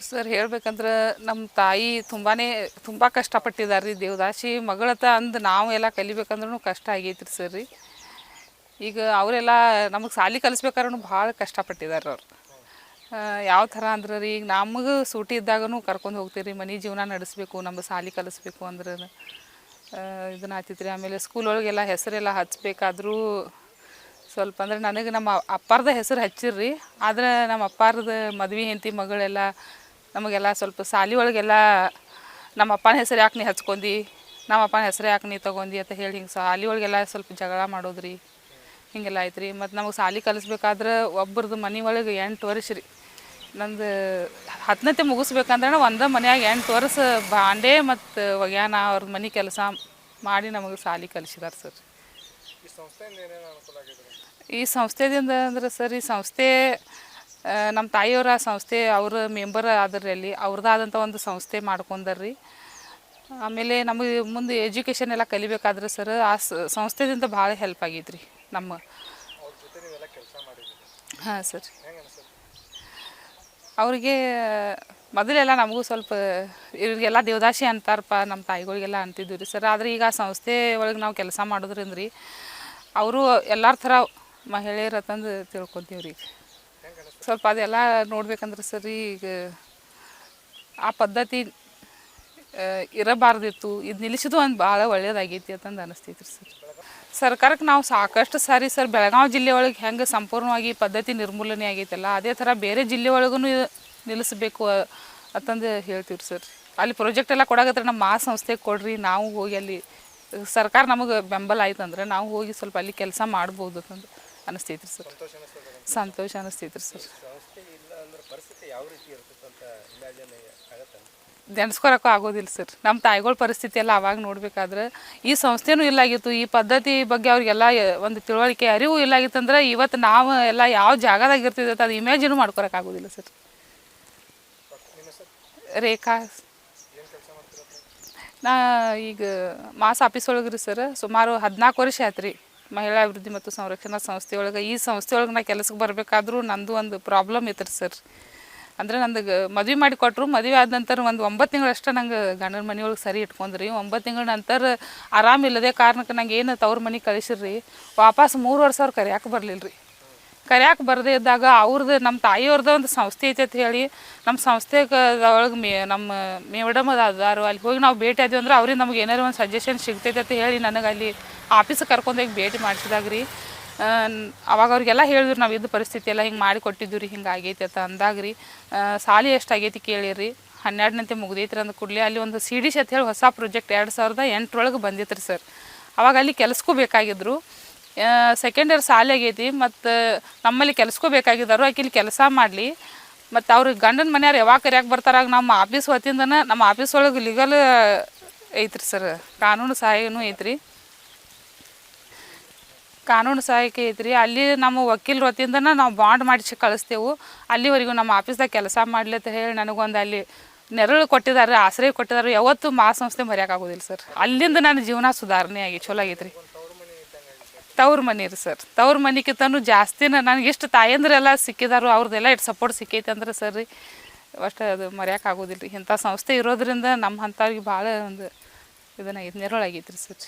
Sir ಹೇಳ್ಬೇಕಂದ್ರೆ ನಮ್ಮ ತಾಯಿ ತುಂಬ ಕಷ್ಟಪಟ್ಟಿದ್ದಾರೆ ರೀ. ದೇವದಾಸಿ ಮಗಳತ್ತ ಅಂದು ನಾವು ಎಲ್ಲ ಕಲಿಬೇಕಂದ್ರೂ ಕಷ್ಟ ಆಗೈತ್ರಿ ಸರ್ ರೀ. ಈಗ ಅವರೆಲ್ಲ ನಮಗೆ ಸಾಲಿ ಕಲಿಸ್ಬೇಕಾದ್ರೂ ಭಾಳ ಕಷ್ಟಪಟ್ಟಿದ್ದಾರೆ ಅವ್ರು. ಯಾವ ಥರ ಅಂದ್ರೆ ರೀ, ಈಗ ನಮಗೆ ಸೂಟಿ ಇದ್ದಾಗೂ ಕರ್ಕೊಂಡು ಹೋಗ್ತೀವಿ ರೀ. ಮನೆ ಜೀವನ ನಡೆಸಬೇಕು, ನಮ್ಗೆ ಸಾಲಿ ಕಲಿಸ್ಬೇಕು ಅಂದ್ರೆ ಇದನ್ನ ಆಯ್ತಿತ್ತು ರೀ. ಆಮೇಲೆ ಸ್ಕೂಲ್ ಒಳಗೆಲ್ಲ ಹೆಸರೆಲ್ಲ ಹಚ್ಚಬೇಕಾದ್ರೂ ಸ್ವಲ್ಪ ಅಂದ್ರೆ ನನಗೆ ನಮ್ಮ ಅಪ್ಪಾರ್ದ ಹೆಸರು ಹಚ್ಚಿರ್ರಿ. ಆದರೆ ನಮ್ಮ ಅಪ್ಪಾರ್ದ ಮದ್ವೆ ಹೆಂಡತಿ ಮಗಳೆಲ್ಲ ನಮಗೆಲ್ಲ ಸ್ವಲ್ಪ ಸಾಲಿ ಒಳಗೆಲ್ಲ ನಮ್ಮ ಅಪ್ಪನ ಹೆಸರು ಯಾಕೆ ನೀ ಹಚ್ಕೊಂಡಿ, ನಮ್ಮ ಅಪ್ಪನ ಹೆಸರು ಯಾಕೆ ನೀ ತೊಗೊಂಡು ಅಂತ ಹೇಳಿ ಹಿಂಗೆ ಸಾಲಿ ಒಳಗೆಲ್ಲ ಸ್ವಲ್ಪ ಜಗಳ ಮಾಡೋದ್ರಿ, ಹಿಂಗೆಲ್ಲ ಆಯ್ತು ರೀ. ಮತ್ತು ನಮಗೆ ಸಾಲಿ ಕಲಿಸ್ಬೇಕಾದ್ರೆ ಒಬ್ರದ್ದು ಮನೆ ಒಳಗೆ 8 ವರ್ಷ ರೀ. ನಂದು 10ನೇ ಮುಗಿಸ್ಬೇಕಂದ್ರೆ ಒಂದೇ ಮನ್ಯಾಗ 8 ವರ್ಷ ಬಾಂಡೆ ಮತ್ತು ಒಗ್ಯಾನ ಅವ್ರ ಮನೆ ಕೆಲಸ ಮಾಡಿ ನಮಗೆ ಸಾಲಿ ಕಲಿಸಿದಾರೆ ಸರ್. ಈ ಸಂಸ್ಥೆದಿಂದ ಅಂದ್ರೆ ಸರ್, ಈ ಸಂಸ್ಥೆ ನಮ್ಮ ತಾಯಿಯವರ ಸಂಸ್ಥೆ, ಅವ್ರ ಮೆಂಬರ್ ಆದ್ರಿ. ಅಲ್ಲಿ ಅವ್ರದ್ದಾದಂಥ ಒಂದು ಸಂಸ್ಥೆ ಮಾಡ್ಕೊಂಡಾರ್ರಿ. ಆಮೇಲೆ ನಮಗೆ ಮುಂದೆ ಎಜುಕೇಷನ್ ಎಲ್ಲ ಕಲಿಬೇಕಾದ್ರೆ ಸರ್ ಆ ಸಂಸ್ಥೆದಿಂದ ಭಾಳ ಹೆಲ್ಪ್ ಆಗೈತ್ರಿ ನಮ್ಮ. ಹಾಂ ಸರ್, ಅವ್ರಿಗೆ ಮೊದಲೆಲ್ಲ ನಮಗೂ ಸ್ವಲ್ಪ ಇವ್ರಿಗೆಲ್ಲ ದೇವದಾಸಿ ಅಂತಾರಪ್ಪ ನಮ್ಮ ತಾಯಿಗಳಿಗೆಲ್ಲ ಅಂತಿದ್ವಿ ರೀ ಸರ್. ಆದರೆ ಈಗ ಆ ಸಂಸ್ಥೆ ಒಳಗೆ ನಾವು ಕೆಲಸ ಮಾಡೋದ್ರಿಂದ ರೀ, ಅವರು ಎಲ್ಲರ ಥರ ಮಹಿಳೆಯರ ತಂದು ತಿಳ್ಕೊತೀವಿ ರೀ. ಸ್ವಲ್ಪ ಅದೆಲ್ಲ ನೋಡ್ಬೇಕಂದ್ರೆ ಸರ್, ಈಗ ಆ ಪದ್ಧತಿ ಇರಬಾರ್ದಿತ್ತು, ಇದು ನಿಲ್ಲಿಸಿದ್ದು ಒಂದು ಭಾಳ ಒಳ್ಳೇದಾಗೈತಿ ಅಂತಂದು ಅನಿಸ್ತೈತಿ ರೀ ಸರ್. ಸರ್ಕಾರಕ್ಕೆ ನಾವು ಸಾಕಷ್ಟು ಸಾರಿ ಸರ್, ಬೆಳಗಾವಿ ಜಿಲ್ಲೆ ಒಳಗೆ ಹೆಂಗೆ ಸಂಪೂರ್ಣವಾಗಿ ಪದ್ಧತಿ ನಿರ್ಮೂಲನೆ ಆಗೈತಲ್ಲ, ಅದೇ ಥರ ಬೇರೆ ಜಿಲ್ಲೆ ಒಳಗೂ ನಿಲ್ಲಿಸಬೇಕು ಅಂತಂದು ಹೇಳ್ತೀವಿ ರೀ ಸರ್. ಅಲ್ಲಿ ಪ್ರಾಜೆಕ್ಟ್ ಎಲ್ಲ ಕೊಡಾಕತ್ತಾರೆ, ನಮ್ಮ ಆ ಸಂಸ್ಥೆಗೆ ಕೊಡ್ರಿ, ನಾವು ಹೋಗಿ ಅಲ್ಲಿ ಸರ್ಕಾರ ನಮಗೆ ಬೆಂಬಲ ಆಯ್ತಂದ್ರೆ ನಾವು ಹೋಗಿ ಸ್ವಲ್ಪ ಅಲ್ಲಿ ಕೆಲಸ ಮಾಡ್ಬೋದು ಅಂತಂದು ಅನಿಸ್ತೈತಿ ಸರ್. ಸಂತೋಷ ಅನಿಸ್ತೈತಿ ರೀ ಸರ್. ನೆನೆಸ್ಕೊಳಕ್ಕೂ ಆಗೋದಿಲ್ಲ ಸರ್. ನಮ್ಮ ತಾಯಿಗಳ ಪರಿಸ್ಥಿತಿ ಎಲ್ಲ ಅವಾಗ ನೋಡ್ಬೇಕಾದ್ರೆ ಈ ಸಂಸ್ಥೆನೂ ಇಲ್ಲಾಗಿತ್ತು, ಈ ಪದ್ಧತಿ ಬಗ್ಗೆ ಅವ್ರಿಗೆಲ್ಲ ಒಂದು ತಿಳುವಳಿಕೆ ಅರಿವು ಇಲ್ಲಾಗಿತ್ತಂದ್ರೆ ಇವತ್ತು ನಾವು ಎಲ್ಲ ಯಾವ ಜಾಗದಾಗ ಇರ್ತಿದ್ವಿ ಅದು ಇಮ್ಯಾಜಿನೂ ಮಾಡ್ಕೊಳಕ್ಕಾಗೋದಿಲ್ಲ ಸರ್. ರೇಖಾ, ನಾ ಈಗ ಮಾಸ್ ಆಫೀಸ್ ಒಳಗೆ ರೀ ಸರ್, ಸುಮಾರು 14 ವರ್ಷ ಆಯ್ತು ರೀ. ಮಹಿಳಾ ಅಭಿವೃದ್ಧಿ ಮತ್ತು ಸಂರಕ್ಷಣಾ ಸಂಸ್ಥೆ ಒಳಗೆ, ಈ ಸಂಸ್ಥೆ ಒಳಗೆ ನಾ ಕೆಲಸಕ್ಕೆ ಬರಬೇಕಾದ್ರೂ ನಂದು ಒಂದು ಪ್ರಾಬ್ಲಮ್ ಇತ್ತು ರೀ ಸರ್. ಅಂದರೆ ನಂದು ಮದುವೆ ಮಾಡಿ ಕೊಟ್ಟರು, ಮದುವೆ ಆದ ನಂತರ ಒಂದು 9 ತಿಂಗಳಷ್ಟೇ ನಂಗೆ ಗಂಡನ ಮನೆಯೊಳಗೆ ಸರಿ ಇಟ್ಕೊಂಡ್ರಿ. 9 ತಿಂಗಳ ನಂತರ ಆರಾಮಿಲ್ಲದೆ ಕಾರಣಕ್ಕೆ ನಂಗೆ ಏನು ತವ್ರ ಮನೆಗೆ ಕಳಿಸಿರ್ರಿ, ವಾಪಸ್ 3 ವರ್ಷ ಅವ್ರು ಕರ್ಯಾಕೆ ಬರಲಿಲ್ಲ ರೀ. ಕರ್ಯಾಕೆ ಬರದೇ ಇದ್ದಾಗ ಅವ್ರದ್ದು ನಮ್ಮ ತಾಯಿಯವ್ರದ್ದು ಒಂದು ಸಂಸ್ಥೆ ಐತೆ ಅಂತ ಹೇಳಿ ನಮ್ಮ ಸಂಸ್ಥೆಗೆ ಒಳಗೆ ನಮ್ಮ ಮೇಡಮ್ ಅದಾರು, ಅಲ್ಲಿ ಹೋಗಿ ನಾವು ಭೇಟಿ ಆದ್ವಿ ಅಂದ್ರೆ ಅವ್ರಿಗೆ ನಮ್ಗೆ ಏನಾರು ಒಂದು ಸಜೆಷನ್ ಸಿಗ್ತೈತೆ ಅಂತ ಹೇಳಿ ನನಗೆ ಅಲ್ಲಿ ಆಫೀಸಿಗೆ ಕರ್ಕೊಂಡೋಗಿ ಭೇಟಿ ಮಾಡಿಸಿದಾಗ ರೀ, ಅವಾಗ ಅವ್ರಿಗೆಲ್ಲ ಹೇಳಿದ್ರು ನಾವು ಇದ್ದ ಪರಿಸ್ಥಿತಿ ಎಲ್ಲ ಹಿಂಗೆ ಮಾಡಿ ಕೊಟ್ಟಿದ್ದೀವಿ ರೀ, ಹಿಂಗೆ ಆಗೈತೆ ಅಂತ ಅಂದಾಗ ರೀ, ಸಾಲಿ ಎಷ್ಟು ಆಗೈತಿ ಕೇಳಿರಿ, 12ನಂತೆ ಮುಗ್ದೈತ್ರಿ ಅಂದ ಕೂಡಲೇ ಅಲ್ಲಿ ಒಂದು CDC ಅಂತ ಹೇಳಿ ಹೊಸ ಪ್ರಾಜೆಕ್ಟ್ 2008 ಒಳಗೆ ಬಂದಿತ್ತು ರೀ ಸರ್. ಅವಾಗ ಅಲ್ಲಿ ಕೆಲಸಕ್ಕೂ ಬೇಕಾಗಿದ್ರು. ಸೆಕೆಂಡ್ ಇಯರ್ ಸಾಲಿ ಆಗೈತಿ, ಮತ್ತು ನಮ್ಮಲ್ಲಿ ಕೆಲಸಕ್ಕೂ ಬೇಕಾಗಿದ್ದಾರು, ಆಕೆ ಇಲ್ಲಿ ಕೆಲಸ ಮಾಡಲಿ, ಮತ್ತು ಅವ್ರಿಗೆ ಗಂಡನ ಮನೆಯವ್ರು ಯಾವಾಗ ಕರ್ಯಾಕೆ ಬರ್ತಾರಾಗ ನಮ್ಮ ಆಫೀಸ್ ವತಿಯಿಂದನೇ, ನಮ್ಮ ಆಫೀಸ್ ಒಳಗೆ ಲೀಗಲ್ ಐತ್ರಿ ಸರ್, ಕಾನೂನು ಸಹಾಯನೂ ಐತ್ರಿ, ಕಾನೂನು ಸಹಾಯಕ್ಕೆ ಐತ್ರಿ. ಅಲ್ಲಿ ನಮ್ಮ ವಕೀಲರ ವತಿಯಿಂದನೇ ನಾವು ಬಾಂಡ್ ಮಾಡಿಸಿ ಕಳಿಸ್ತೇವೆ. ಅಲ್ಲಿವರೆಗೂ ನಮ್ಮ ಆಫೀಸ್ದಾಗ ಕೆಲಸ ಮಾಡಲಿ ಅಂತ ಹೇಳಿ ನನಗೊಂದು ಅಲ್ಲಿ ನೆರಳು ಕೊಟ್ಟಿದ್ದಾರೆ, ಆಶ್ರಯ ಕೊಟ್ಟಿದ್ದಾರೆ. ಯಾವತ್ತೂ ಮಾ ಸಂಸ್ಥೆ ಮರೆಯೋಕ್ಕಾಗೋದಿಲ್ಲ ಸರ್. ಅಲ್ಲಿಂದ ನನ್ನ ಜೀವನ ಸುಧಾರಣೆ ಆಗಿ ಚಲೋ ಆಗೈತೆ ರೀ. ತವ್ರ ಮನೆ ರೀ ಸರ್, ತವ್ರ ಮನೆಗಿಂತನೂ ಜಾಸ್ತಿನ ನನಗೆ ಎಷ್ಟು ತಾಯಂದ್ರೆಲ್ಲ ಸಿಕ್ಕಿದಾರು, ಅವ್ರದ್ದೆಲ್ಲ ಎಷ್ಟು ಸಪೋರ್ಟ್ ಸಿಕ್ಕೈತೆ ಅಂದ್ರೆ ಸರ್ ರೀ, ಅಷ್ಟು ಅದು ಮರೆಯೋಕ್ಕಾಗೋದಿಲ್ಲ ರೀ. ಇಂಥ ಸಂಸ್ಥೆ ಇರೋದ್ರಿಂದ ನಮ್ಮ ಅಂಥವ್ರಿಗೆ ಭಾಳ ಒಂದು ಇದನ್ನಾಗೈತೆ, ನೆರಳಾಗೈತೆ ರೀ ಸರ್.